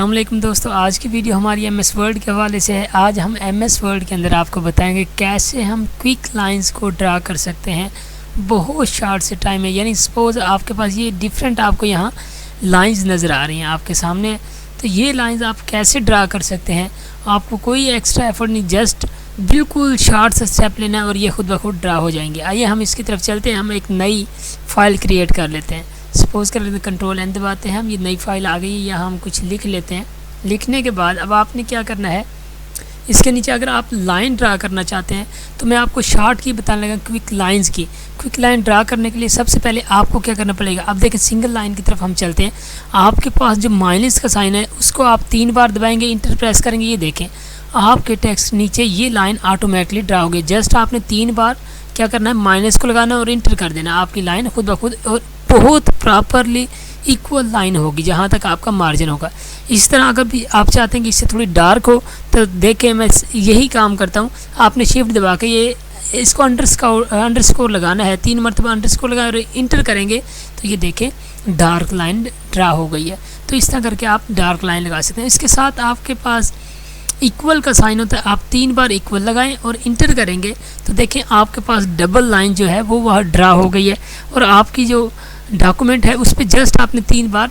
अस्सलाम वालेकुम दोस्तों, आज की वीडियो हमारी MS वर्ड के हवाले से है। आज हम MS वर्ड के अंदर आपको बताएंगे कैसे हम क्विक लाइंस को ड्रा कर सकते हैं बहुत शॉर्ट से टाइम में। यानी सपोज़ आपके पास ये डिफरेंट आपको यहाँ लाइंस नज़र आ रही हैं आपके सामने, तो ये लाइंस आप कैसे ड्रा कर सकते हैं। आपको कोई एक्स्ट्रा एफर्ट नहीं, जस्ट बिल्कुल शॉर्ट सा स्टेप लेना है और ये खुद ब खुद ड्रा हो जाएंगे। आइए हम इसकी तरफ चलते हैं। हम एक नई फ़ाइल क्रिएट कर लेते हैं। सपोज़ कर लेते हैं Ctrl+N दबाते हैं हम, ये नई फ़ाइल आ गई है। यहाँ हम कुछ लिख लेते हैं। लिखने के बाद अब आपने क्या करना है, इसके नीचे अगर आप लाइन ड्रा करना चाहते हैं तो मैं आपको शॉर्ट की बताने लगा क्विक लाइंस की। क्विक लाइन ड्रा करने के लिए सबसे पहले आपको क्या करना पड़ेगा, अब देखें सिंगल लाइन की तरफ हम चलते हैं। आपके पास जो माइनस का साइन है उसको आप 3 बार दबाएंगे, इंटर प्रेस करेंगे, ये देखें आपके टेक्स्ट नीचे ये लाइन ऑटोमेटिकली ड्रा होगी। जस्ट आपने 3 बार क्या करना है, माइनस को लगाना और इंटर कर देना, आपकी लाइन खुद ब खुद और बहुत प्रॉपरली इक्वल लाइन होगी जहाँ तक आपका मार्जिन होगा। इस तरह अगर भी आप चाहते हैं कि इससे थोड़ी डार्क हो तो देखें मैं यही काम करता हूँ। आपने शिफ्ट दबा के ये इसको अंडरस्कोर लगाना है, 3 मरतबा अंडरस्कोर लगा और इंटर करेंगे तो ये देखें डार्क लाइन ड्रा हो गई है। तो इस तरह करके आप डार्क लाइन लगा सकते हैं। इसके साथ आपके पास इक्वल का साइन होता है, आप 3 बार इक्वल लगाएं और इंटर करेंगे तो देखें आपके पास डबल लाइन जो है वो वह ड्रा हो गई है और आपकी जो डॉक्यूमेंट है उस पर जस्ट आपने 3 बार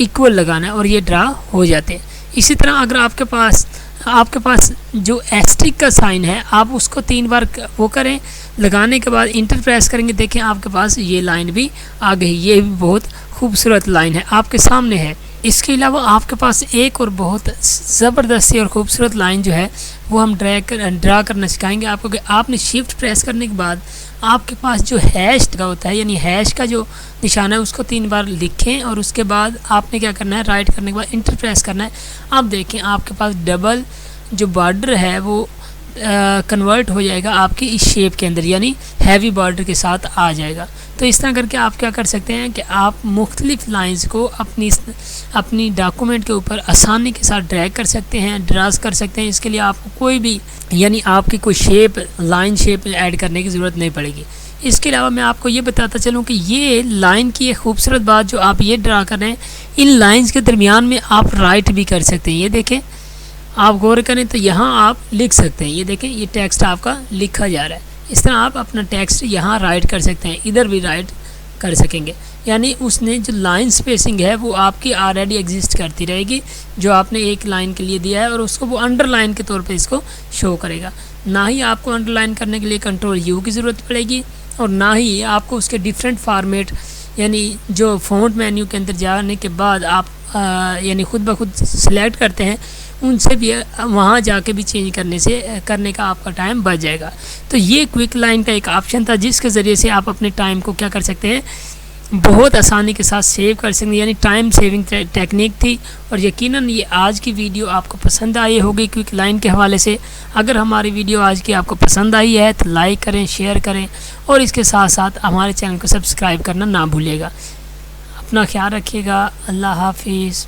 इक्वल लगाना है और ये ड्रा हो जाते हैं। इसी तरह अगर आपके पास जो एस्ट्रिक का साइन है आप उसको 3 बार वो करें, लगाने के बाद इंटर प्रेस करेंगे, देखें आपके पास ये लाइन भी आ गई। ये भी बहुत खूबसूरत लाइन है आपके सामने है। इसके अलावा आपके पास एक और बहुत ज़बरदस्ती और ख़ूबसूरत लाइन जो है वो हम ड्रा करना सिखाएंगे आपको। कि आपने शिफ्ट प्रेस करने के बाद आपके पास जो हैश का होता है, यानी हैश का जो निशान है उसको 3 बार लिखें और उसके बाद आपने क्या करना है, राइट करने के बाद इंटर प्रेस करना है। अब देखें आपके पास डबल जो बॉर्डर है वो कन्वर्ट हो जाएगा आपकी इस शेप के अंदर, यानी हैवी बॉर्डर के साथ आ जाएगा। तो इस तरह करके आप क्या कर सकते हैं कि आप मुख्तलिफ लाइंस को अपनी डॉक्यूमेंट के ऊपर आसानी के साथ ड्रैग कर सकते हैं, ड्रास कर सकते हैं। इसके लिए आपको कोई भी यानी आपकी कोई शेप लाइन शेप ऐड करने की ज़रूरत नहीं पड़ेगी। इसके अलावा मैं आपको ये बताता चलूँ कि ये लाइन की एक खूबसूरत बात जो आप ये ड्रा कर रहे हैं, इन लाइन्स के दरमियान में आप राइट भी कर सकते हैं। ये देखें आप गौर करें तो यहाँ आप लिख सकते हैं, ये देखें ये टेक्स्ट आपका लिखा जा रहा है। इस तरह आप अपना टेक्स्ट यहाँ राइट कर सकते हैं, इधर भी राइट कर सकेंगे। यानी उसने जो लाइन स्पेसिंग है वो आपकी ऑलरेडी एग्जिस्ट करती रहेगी, जो आपने एक लाइन के लिए दिया है, और उसको वो अंडरलाइन के तौर पे इसको शो करेगा। ना ही आपको अंडरलाइन करने के लिए Ctrl+U की ज़रूरत पड़ेगी और ना ही आपको उसके डिफरेंट फार्मेट यानी जो फ़ॉन्ट मेन्यू के अंदर जाने के बाद आप यानी खुद ब खुद सिलेक्ट करते हैं उनसे भी वहाँ जाके भी चेंज करने का आपका टाइम बच जाएगा। तो ये क्विक लाइन का एक ऑप्शन था जिसके ज़रिए से आप अपने टाइम को क्या कर सकते हैं, बहुत आसानी के साथ सेव कर सकते हैं। यानी टाइम सेविंग टेक्निक थी और यकीनन ये आज की वीडियो आपको पसंद आई होगी क्विक लाइन के हवाले से। अगर हमारी वीडियो आज की आपको पसंद आई है तो लाइक करें, शेयर करें और इसके साथ साथ हमारे चैनल को सब्सक्राइब करना ना भूलिएगा। अपना ख्याल रखिएगा। अल्लाह हाफिज़।